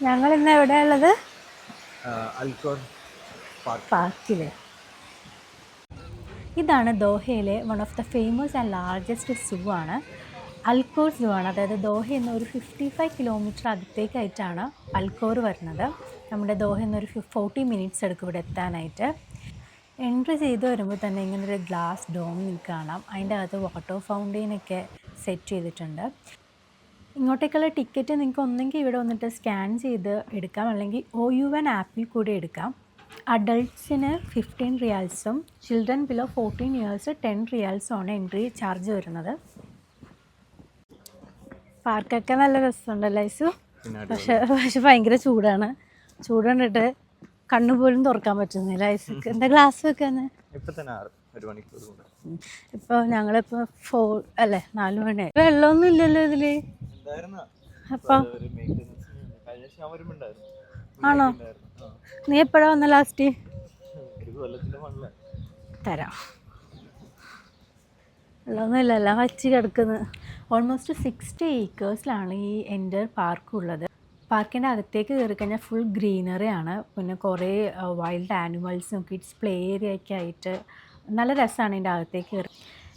ഞങ്ങൾ ഇന്ന് എവിടെയുള്ളത്? അൽക്കോർ പാർക്കിൽ. ഇതാണ് ദോഹയിലെ one of the famous and largest zoo ആണ്. അൽക്കോർ സൂ ആണ്. അതായത് ദോഹയിൽ നിന്ന് ഒരു 55 കിലോമീറ്റർ അകത്തേക്കായിട്ടാണ് അൽക്കോർ വരുന്നത്. നമ്മുടെ ദോഹയിൽ നിന്ന് ഒരു 40 മിനിറ്റ്സ് എടുക്കും ഇവിടെ എത്താനായിട്ട്. എൻട്രി ചെയ്ത് വരുമ്പോൾ തന്നെ ഇങ്ങനൊരു ഗ്ലാസ് ഡോം നിങ്ങൾക്ക് കാണാം. അതിൻ്റെ അകത്ത് വാട്ടർ ഫൗണ്ടെയിനൊക്കെ സെറ്റ് ചെയ്തിട്ടുണ്ട്. ഇങ്ങോട്ടേക്കുള്ള ടിക്കറ്റ് നിങ്ങൾക്ക് ഒന്നെങ്കിൽ ഇവിടെ വന്നിട്ട് സ്കാൻ ചെയ്ത് എടുക്കാം, അല്ലെങ്കിൽ OUN ആപ്പിൽ കൂടി എടുക്കാം. അഡൾട്ട്സിന് 15 റിയാൽസും ചിൽഡ്രൻ ബിലോ 14 ഇയേഴ്സ് 10 റിയാൽസുമാണ് എൻട്രി ചാർജ് വരുന്നത്. പാർക്കൊക്കെ നല്ല രസമുണ്ടല്ലോ ഐസു. പക്ഷെ ഭയങ്കര ചൂടാണ്. ചൂട് കണ്ടിട്ട് കണ്ണുപോലും തുറക്കാൻ പറ്റുന്നില്ല ഐസുക്ക്. എന്താ ഗ്ലാസ് വെക്കാന്ന്? ഇപ്പോൾ ഞങ്ങളിപ്പോൾ 4 മണി. വെള്ളമൊന്നും ഇല്ലല്ലോ ഇതില്. അപ്പൊ ആണോ? നീ എപ്പോഴാ വന്ന ലാസ്റ്റ്? തരാം. വെള്ളമൊന്നുമില്ല, എല്ലാം വച്ച് കിടക്കുന്നത്. ഓൾമോസ്റ്റ് 60 ഏക്കേഴ്സിലാണ് ഈ എൻ്റെ പാർക്കുള്ളത്. പാർക്കിൻ്റെ അകത്തേക്ക് കയറി കഴിഞ്ഞാൽ ഫുൾ ഗ്രീനറി ആണ്. പിന്നെ കുറേ വൈൽഡ് ആനിമൽസും കിഡ്സ് പ്ലേ ഏരിയ ഒക്കെ ആയിട്ട് നല്ല രസമാണ് ഇതിൻ്റെ അകത്തേക്ക് കയറി.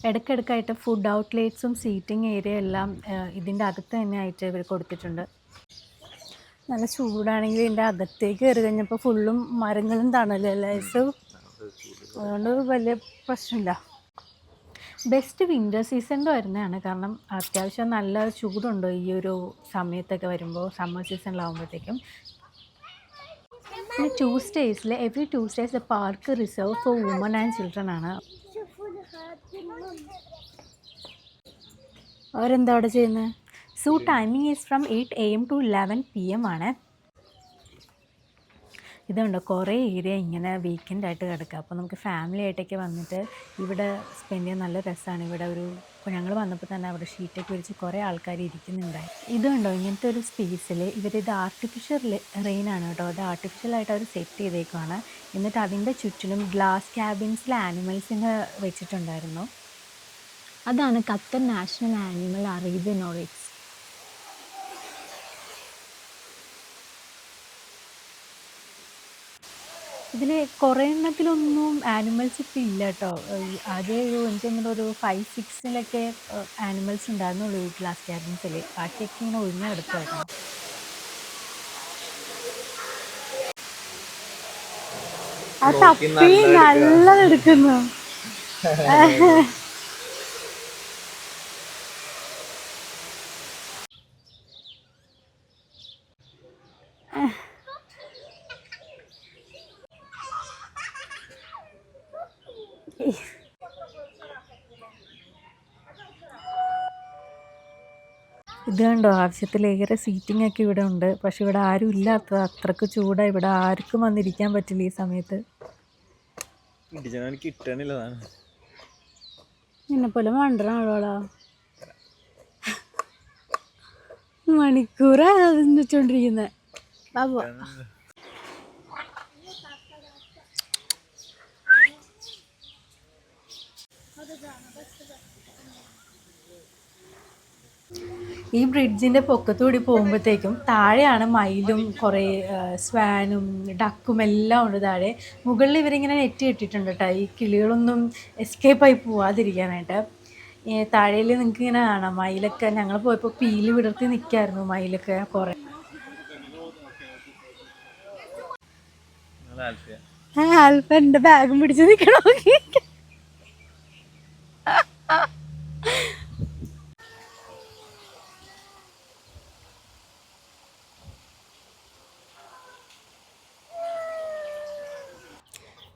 ഇടയ്ക്കിടയ്ക്കായിട്ട് ഫുഡ് ഔട്ട്ലെറ്റ്സും സീറ്റിംഗ് ഏരിയ എല്ലാം ഇതിൻ്റെ അകത്ത് തന്നെ ആയിട്ട് ഇവർ കൊടുത്തിട്ടുണ്ട്. നല്ല ചൂടാണെങ്കിൽ ഇതിൻ്റെ അകത്തേക്ക് കയറി കഴിഞ്ഞപ്പോൾ ഫുള്ളും മരങ്ങളും തണലല്ലേ സോ അതുകൊണ്ട് വലിയ പ്രശ്നമില്ല. ബെസ്റ്റ് വിൻ്റർ സീസണിൽ വരുന്നതാണ്. കാരണം അത്യാവശ്യം നല്ല ചൂടുണ്ട് ഈ ഒരു സമയത്തൊക്കെ വരുമ്പോൾ, സമ്മർ സീസണിലാവുമ്പോഴത്തേക്കും. പിന്നെ ട്യൂസ്ഡേയ്സിൽ every Tuesdays park reserve for women and children ആണ്. അവരെന്താ അവിടെ ചെയ്യുന്നത്? Zoo timing is from 8 AM to 11 PM ആണ്. ഇതുണ്ട് കുറേ ഏരിയ ഇങ്ങനെ വീക്കെൻഡായിട്ട് കിടക്കുക. അപ്പോൾ നമുക്ക് ഫാമിലി ആയിട്ടൊക്കെ വന്നിട്ട് ഇവിടെ സ്പെൻഡ് ചെയ്യാൻ നല്ല രസമാണ്. ഇവിടെ ഇപ്പോൾ ഞങ്ങൾ വന്നപ്പോൾ തന്നെ അവിടെ ഷീറ്റൊക്കെ വിരിച്ച് കുറേ ആൾക്കാർ ഇരിക്കുന്നുണ്ടായി. ഇതുണ്ടോ ഇങ്ങനത്തെ ഒരു സ്പേസിൽ ഇവരിത് ആർട്ടിഫിഷ്യൽ റെയിനാണ് കേട്ടോ. അത് ആർട്ടിഫിഷ്യലായിട്ട് അവർ സെറ്റ് ചെയ്തേക്കുവാണ്. എന്നിട്ട് അതിൻ്റെ ചുറ്റിലും ഗ്ലാസ് ക്യാബിൻസിൽ ആനിമൽസിനെ വെച്ചിട്ടുണ്ടായിരുന്നു. അതാണ് Qatar national animal Arabian Oryx. ഇതിൽ കുറേ എണ്ണത്തിലൊന്നും ആനിമൽസ് ഇപ്പം ഇല്ല കേട്ടോ. ആദ്യം എനിക്ക് ഒരു 5-6 ആനിമൽസ് ഉണ്ടായിരുന്നുള്ളൂ ഈ ഗ്ലാസ് ക്യാബിൻസിൽ. ബാക്കിയൊക്കെ ഇങ്ങനെ ഒഴിഞ്ഞ കിടക്കുമായിരുന്നു. ആ തപ്പി നല്ലതെടുക്കുന്നു. ഇത് കണ്ടോ, ആവശ്യത്തിലേറെ സീറ്റിംഗ് ഒക്കെ ഇവിടെ ഉണ്ട്. പക്ഷെ ഇവിടെ ആരും ഇല്ലാത്ത അത്രക്ക് ചൂടാണ്. ഇവിടെ ആർക്കും വന്നിരിക്കാൻ പറ്റില്ല ഈ സമയത്ത്. നിന്നെ പോലെ മണ്ടനാളോളാ മണിക്കൂറാണ് അത് വെച്ചോണ്ടിരിക്കുന്നത്. ബാബു ഈ ബ്രിഡ്ജിൻ്റെ പൊക്കത്തൂടി പോകുമ്പോഴത്തേക്കും താഴെയാണ് മയിലും കുറേ സ്വാനും ഡക്കും എല്ലാം ഉണ്ട് താഴെ. മുകളിൽ ഇവരിങ്ങനെ നെറ്റ് കെട്ടിയിട്ടുണ്ട് കേട്ടോ, ഈ കിളികളൊന്നും എസ്കേപ്പായി പോവാതിരിക്കാനായിട്ട്. താഴേൽ നിങ്ങൾക്ക് ഇങ്ങനെ കാണാം മയിലൊക്കെ. ഞങ്ങൾ പോയപ്പോൾ പീലി വിടർത്തി നിൽക്കായിരുന്നു മയിലൊക്കെ കുറേ. ആൽഫ എൻ്റെ ബാഗും പിടിച്ച് നിൽക്കണോ?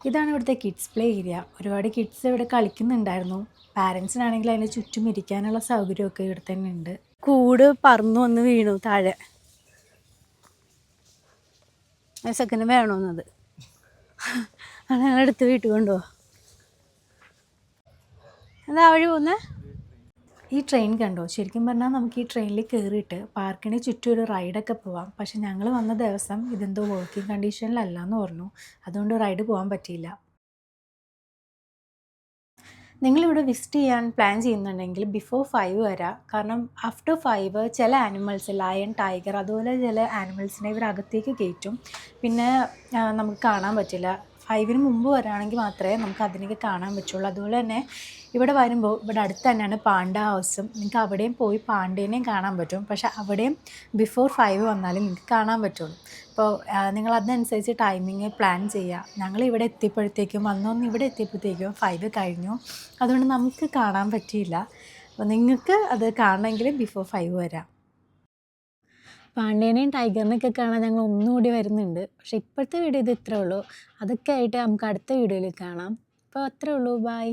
ഇതാണ് ഇവിടുത്തെ കിഡ്സ് പ്ലേ ഏരിയ. ഒരുപാട് കിഡ്സ് ഇവിടെ കളിക്കുന്നുണ്ടായിരുന്നു. പാരൻസിനാണെങ്കിൽ അതിന് ചുറ്റും ഇരിക്കാനുള്ള സൗകര്യമൊക്കെ ഇവിടെ തന്നെ ഉണ്ട്. കൂട് പറന്നു വന്ന് വീണു താഴെ. സെക്കൻഡ് വേണമെന്നത് അത് ഞങ്ങളെടുത്ത് വീട്ടിൽ കൊണ്ടുപോവാ. എന്താ വഴി പോകുന്നത്? ഈ ട്രെയിൻ കണ്ടോ? ശരിക്കും പറഞ്ഞാൽ നമുക്ക് ഈ ട്രെയിനിൽ കയറിയിട്ട് പാർക്കിന് ചുറ്റും ഒരു റൈഡൊക്കെ പോവാം. പക്ഷെ ഞങ്ങൾ വന്ന ദിവസം ഇതെന്തോ വർക്കിംഗ് കണ്ടീഷനിലല്ല എന്ന് പറഞ്ഞു. അതുകൊണ്ട് റൈഡ് പോകാൻ പറ്റിയില്ല. നിങ്ങളിവിടെ വിസിറ്റ് ചെയ്യാൻ പ്ലാൻ ചെയ്യുന്നുണ്ടെങ്കിൽ ബിഫോർ 5 വരാം. കാരണം ആഫ്റ്റർ 5 ചില ആനിമൽസ് ലയൺ, ടൈഗർ അതുപോലെ ചില ആനിമൽസിനെ ഇവർ അകത്തേക്ക് കയറ്റും. പിന്നെ നമുക്ക് കാണാൻ പറ്റില്ല. 5-ന് മുമ്പ് വരാണെങ്കിൽ മാത്രമേ നമുക്ക് അതിനൊക്കെ കാണാൻ പറ്റുള്ളൂ. അതുപോലെ തന്നെ ഇവിടെ വരുമ്പോൾ ഇവിടെ അടുത്ത് തന്നെയാണ് പാണ്ട ഹൗസും. നിങ്ങൾക്ക് അവിടെയും പോയി പാണ്ടേനെയും കാണാൻ പറ്റും. പക്ഷേ അവിടെയും ബിഫോർ 5 വന്നാലും നിങ്ങൾക്ക് കാണാൻ പറ്റുള്ളൂ. അപ്പോൾ നിങ്ങൾ അതനുസരിച്ച് ടൈമിങ് പ്ലാൻ ചെയ്യുക. ഞങ്ങൾ ഇവിടെ എത്തിയപ്പോഴത്തേക്കും ഇവിടെ എത്തിയപ്പോഴത്തേക്കും 5 കഴിഞ്ഞു. അതുകൊണ്ട് നമുക്ക് കാണാൻ പറ്റിയില്ല. അപ്പോൾ നിങ്ങൾക്ക് അത് കാണണമെങ്കിൽ ബിഫോർ 5 വരാം. പാണ്ടേനെയും ടൈഗറിനെയൊക്കെ കാണാൻ ഞങ്ങൾ ഒന്നുകൂടി വരുന്നുണ്ട്. പക്ഷേ ഇപ്പോഴത്തെ വീഡിയോ ഇത് ഇത്രേ ഉള്ളൂ. അതൊക്കെ ആയിട്ട് നമുക്ക് അടുത്ത വീഡിയോയിൽ കാണാം. അപ്പോൾ അത്രേ ഉള്ളൂ. ബൈ.